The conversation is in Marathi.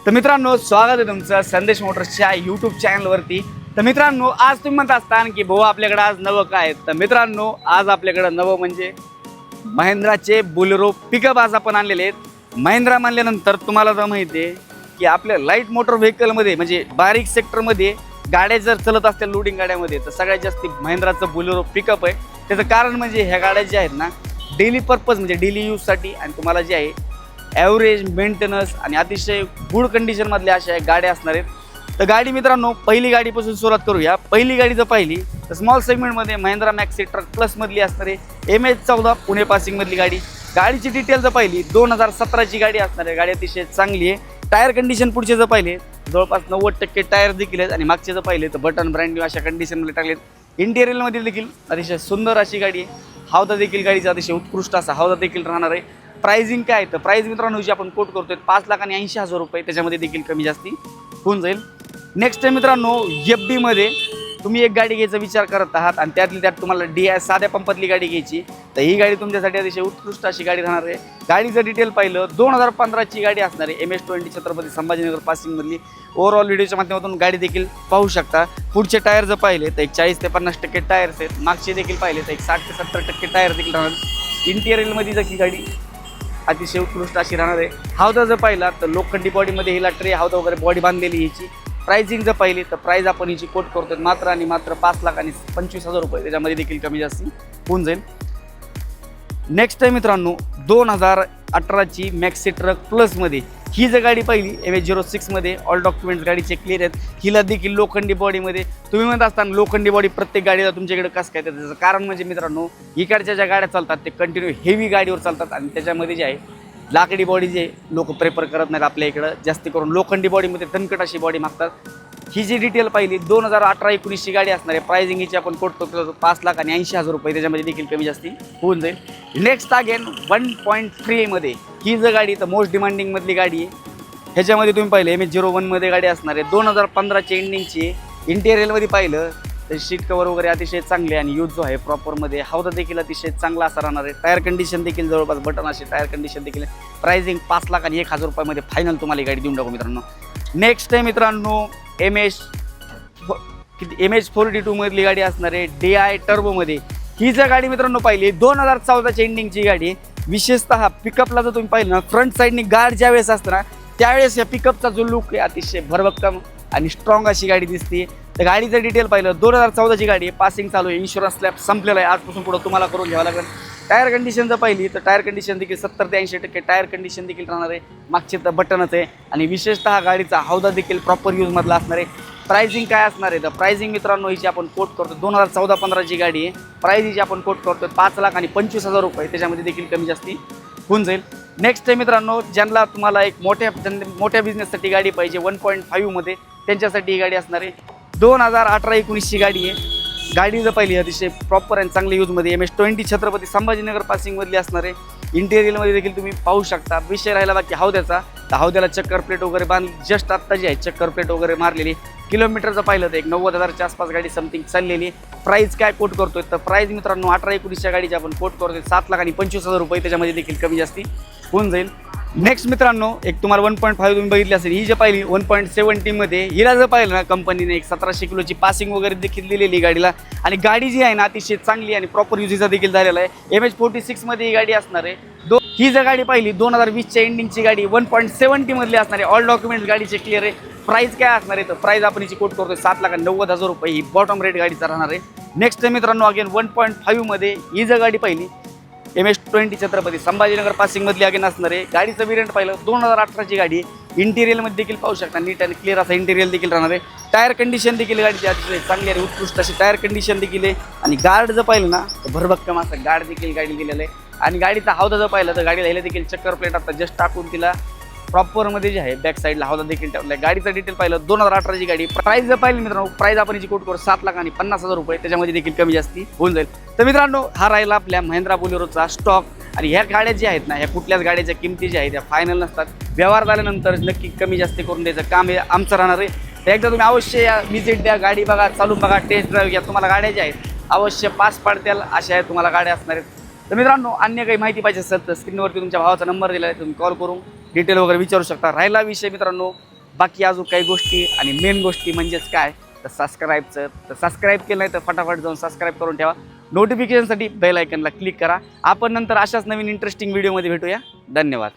तर मित्रांनो, स्वागत आहे तुमचं संदेश मोटर्सच्या यूट्यूब चॅनलवरती। तर मित्रांनो, आज तुम्ही म्हणत असता की भाऊ आपल्याकडे आज नवं काय, तर मित्रांनो आज आपल्याकडे नवं म्हणजे महिंद्राचे बोलेरो पिकअप आज आपण आणलेले आहेत। महिंद्रा म्हणल्यानंतर तुम्हाला तर माहिती आहे की आपल्या लाईट मोटर व्हेकलमध्ये म्हणजे बारीक सेक्टरमध्ये गाड्या जर चलत असतील लोडिंग गाड्यामध्ये तर सगळ्यात जास्त महिंद्राचं बोलेरो पिकअप आहे। त्याचं कारण म्हणजे ह्या गाड्या ज्या आहेत ना डेली पर्पज म्हणजे डेली यूजसाठी आणि तुम्हाला जे आहे ॲव्हरेज मेंटेनन्स आणि अतिशय गुड कंडिशनमधल्या अशा गाड्या असणार आहेत। तर गाडी मित्रांनो, पहिली गाडीपासून सुरुवात करूया। पहिली गाडी जर पाहिली तर स्मॉल सेगमेंटमध्ये महिंद्रा मॅक्सी ट्रक प्लसमधली असणार आहे MH14 पुणे पासिंगमधली गाडी। गाडीची डिटेल जर पाहिली 2017ची गाडी असणार आहे। गाडी अतिशय चांगली आहे। टायर कंडिशन पुढचे जर पाहिले जवळपास 90% टायर देखील आहेत आणि मागचे जर पाहिले तर बटन ब्रँड न्यू अशा कंडिशनमध्ये टाकलेत। इंटेरियरमध्ये देखील अतिशय सुंदर अशी गाडी आहे। हौदा देखील गाडीचा अतिशय उत्कृष्ट असा हौदा देखील राहणार आहे। प्राइसिंग काय आहे तर प्राइस मित्रांनो जी आपण कोट करतोय 5,80,000 रुपये, त्याच्यामध्ये देखील कमी जास्ती होऊन जाईल। नेक्स्ट आहे मित्रांनो, FD मध्ये तुम्ही एक गाडी घ्यायचा विचार करत आहात आणि त्यातली त्यात तुम्हाला DI साध्या पंपातली गाडी घ्यायची तर ही गाडी तुमच्यासाठी अतिशय उत्कृष्ट अशी गाडी राहणार आहे। गाडीचं डिटेल पाहिलं 2015ची गाडी असणार आहे। MH20 छत्रपती संभाजीनगर पासिंगमधली। ओव्हरऑल व्हिडिओच्या माध्यमातून गाडी देखील पाहू शकता। पुढचे टायर जर पाहिले तर एक 40 ते 50% टायर्स आहेत। मागचे देखील पाहिले तर एक 60 ते 70% टायर देखील राहणार। इंटिरियरमध्ये जर ही गाडी अतिशय उत्कृष्ट अशी राहणार आहे। हौदा जर पाहिला तर लोखंडी बॉडीमध्ये हिला ट्रे हौदा वगैरे बॉडी बांधलेली ह्याची। प्राइसिंग जर पाहिली तर प्राइस आपण हिची कोट करतोय मात्र आणि मात्र 5,25,000 रुपये, त्याच्यामध्ये देखील कमी जास्ती होऊन जाईल। नेक्स्ट आहे मित्रांनो 2018ची मॅक्सी ट्रक प्लसमध्ये ही जर गाडी पाहिली MH06 मध्ये ऑल डॉक्युमेंट्स गाडीचे क्लिअर आहेत। हिला देखील लोखंडी बॉडीमध्ये तुम्ही म्हणत असताना लोखंडी बॉडी प्रत्येक गाडीला तुमच्याकडे कसं काय त्याचं कारण म्हणजे मित्रांनो इकडच्या ज्या गाड्या चालतात ते कंटिन्यू हेवी गाडीवर चालतात आणि त्याच्यामध्ये जे आहे लाकडी बॉडी जे लोक प्रेफर करत नाहीत आपल्या इकडं, जास्त करून लोखंडी बॉडीमध्ये तणकट अशी बॉडी मागतात। ही जी डिटेल पाहिली 2018-19ची गाडी असणार आहे। प्राइसिंग हिची आपण कोट करतो 5,80,000 रुपये, त्याच्यामध्ये देखील कमी जास्ती होऊन जाईल। नेक्स्ट अगेन 1.3 मध्ये ही जर गाडी तर मोस्ट डिमांडिंगमधली गाडी आहे। ह्याच्यामध्ये तुम्ही पाहिलं MH01 मध्ये गाडी असणार आहे। 2015ची एंडिंगची इंटेरियरमध्ये पाहिलं तर सीट कवर वगैरे अतिशय चांगले आणि यूज जो आहे प्रॉपरमध्ये हौदा देखील अतिशय चांगला असा राहणार आहे। टायर कंडिशन देखील जवळपास बटन असे टायर कंडिशन देखील। प्राइसिंग 5,01,000 रुपयामध्ये फायनल तुम्हाला ही गाडी देऊन टाकू मित्रांनो। नेक्स्ट आहे मित्रांनो MH42 मधली गाडी असणार आहे DI टर्बोमध्ये। ही जर गाडी मित्रांनो पाहिली 2014च्या एंडिंगची गाडी आहे। विशेषतः पिकअपला जर तुम्ही पाहिलं ना फ्रंट साईडनी गार्ड ज्यावेळेस असतं ना त्यावेळेस या पिकअपचा जो लुक आहे अतिशय भरभक्कम आणि स्ट्रॉंग अशी गाडी दिसते। तर गाडीचं डिटेल पाहिलं 2014ची गाडी आहे। पासिंग चालू आहे। इन्शुरन्स स्लॅब संपलेला आहे। आजपासून पुढं तुम्हाला करून घ्यावं लागेल। टायर कंडिशन जर पाहिली तर टायर कंडिशन देखील 70 ते 80% टायर कंडिशन देखील राहणार आहे। मागचे तर बटनच आहे आणि विशेषतः गाडीचा हौदा देखील प्रॉपर यूजमधला असणार आहे। प्राइसिंग काय असणार आहे तर प्राइसिंग मित्रांनो हिची आपण कोट करतो 2014-15ची गाडी आहे। प्राइस हिची आपण कोट करतो 5,25,000 रुपये, त्याच्यामध्ये देखील कमी जास्ती होऊन जाईल। नेक्स्ट आहे मित्रांनो, ज्यांना तुम्हाला एक मोठ्या बिझनेससाठी गाडी पाहिजे 1.5 मध्ये त्यांच्यासाठी ही गाडी असणार आहे। 2018-19ची गाडी आहे। गाडी जर पाहिली अतिशय प्रॉपर आणि चांगली यूजमध्ये MH20 छत्रपती संभाजीनगर पासिंगमधली असणार आहे। इंटेरियरमध्ये देखील तुम्ही पाहू शकता। विषय राहिला बाकी हौद्याचा तर हौद्याला चक्कर प्लेट वगैरे बांधली जस्ट आत्ता जी आहे चक्कर प्लेट वगैरे मारलेली। किलोमीटरचं पाहिलं तर एक 90,000च्या आसपास गाडी समथिंग चाललेली। प्राइस काय कोट करतोय तर प्राइस मित्रांनो 18-19च्या गाडीची आपण कोट करतोय 7,25,000 रुपये, त्याच्यामध्ये देखील कमी जास्ती होऊन जाईल। नेक्स्ट मित्रांनो एक तुम्हाला 1.5 तुम्ही बघितली असेल। ही जी पाहिली 1.70 मध्ये हिला जर पाहिलं ना कंपनीने एक 1700 किलोची पासिंग वगैरे देखील दिलेली गाडीला आणि गाडी जी आहे ना अतिशय चांगली आणि प्रॉपर युजेचा देखील झालेला आहे। MH46 मध्ये ही गाडी असणार आहे। ही जर गाडी पाहिली 2020च्या एंडिंगची गाडी 1.70 मधली असणार आहे। ऑल डॉक्युमेंट्स गाडीचे क्लिअर आहे। प्राइस काय असणार आहे तर प्राइस आपण हिची कोट करतोय 7,90,000 रुपये, ही बॉटम रेट गाडीचा राहणार आहे। नेक्स्ट मित्रांनो अगेन 1.5 मध्ये ही जर गाडी पाहिली MH20 छत्रपती संभाजीनगर पासिंगमधली अगेन असणार आहे। गाडीचं वेरियंट पाहिलं 2018ची गाडी आहे। इंटिरियरमध्ये देखील पाहू शकता नीट आणि क्लिअर असा इंटिरियर देखील राहणार आहे। टायर कंडिशन देखील गाडीची अतिशय चांगली आणि उत्कृष्ट अशी टायर कंडिशन देखील आहे आणि गार्ड जर पाहिलं ना तर भरभक्कम असं गार्ड देखील गाडी दिलेलं आहे आणि गाडीचा हौदा जर पाहिलं तर गाडीला देखील चक्कर प्लेट आता जस्ट टाकून तिला प्रॉपरमध्ये जे आहे बॅक साईडला हौदा देखील ठेवला आहे। गाडीचं डिटेल पाहिलं 2018ची गाडी। प्राइस जर पाहिली मित्रांनो प्राइस आपण हिची कोट करू 7,50,000 रुपये, त्याच्यामध्ये देखील कमी जास्ती होऊन जाईल। तर मित्रांनो हा राहिला आपल्या महिंद्रा बोलेरोचा स्टॉक आणि ह्या गाड्या ज्या आहेत ना ह्या कुठल्याच गाड्याच्या किमती ज्या आहेत त्या फायनल नसतात। व्यवहार झाल्यानंतर नक्की कमी जास्त करून द्यायचं काम हे आमचं राहणार आहे। तर एकदा तुम्ही अवश्य विजिट द्या, गाडी बघा, चालून बघा, टेस्ट ड्राईव्ह घ्या। तुम्हाला गाड्या ज्या आहेत अवश्य पास पाडतील अशा आहेत तुम्हाला गाड्या असणार आहेत। तर मित्रांनो अन्य काही माहिती पाहिजे असेल तर स्क्रीनवरती तुमच्या भावाचा नंबर दिला आहे, तुम्ही कॉल करून डिटेल वगैरे विचारू शकता। राहिला विषय मित्रांनो बाकी अजून काही गोष्टी आणि मेन गोष्टी म्हणजेच काय तर सबस्क्राईब केलं नाही तर फटाफट जाऊन सबस्क्राईब करून ठेवा. नोटिफिकेशनसाठी बेल आयकनला क्लिक करा. आपण नंतर अशाच नवीन इंटरेस्टिंग व्हिडिओमध्ये भेटूया. धन्यवाद.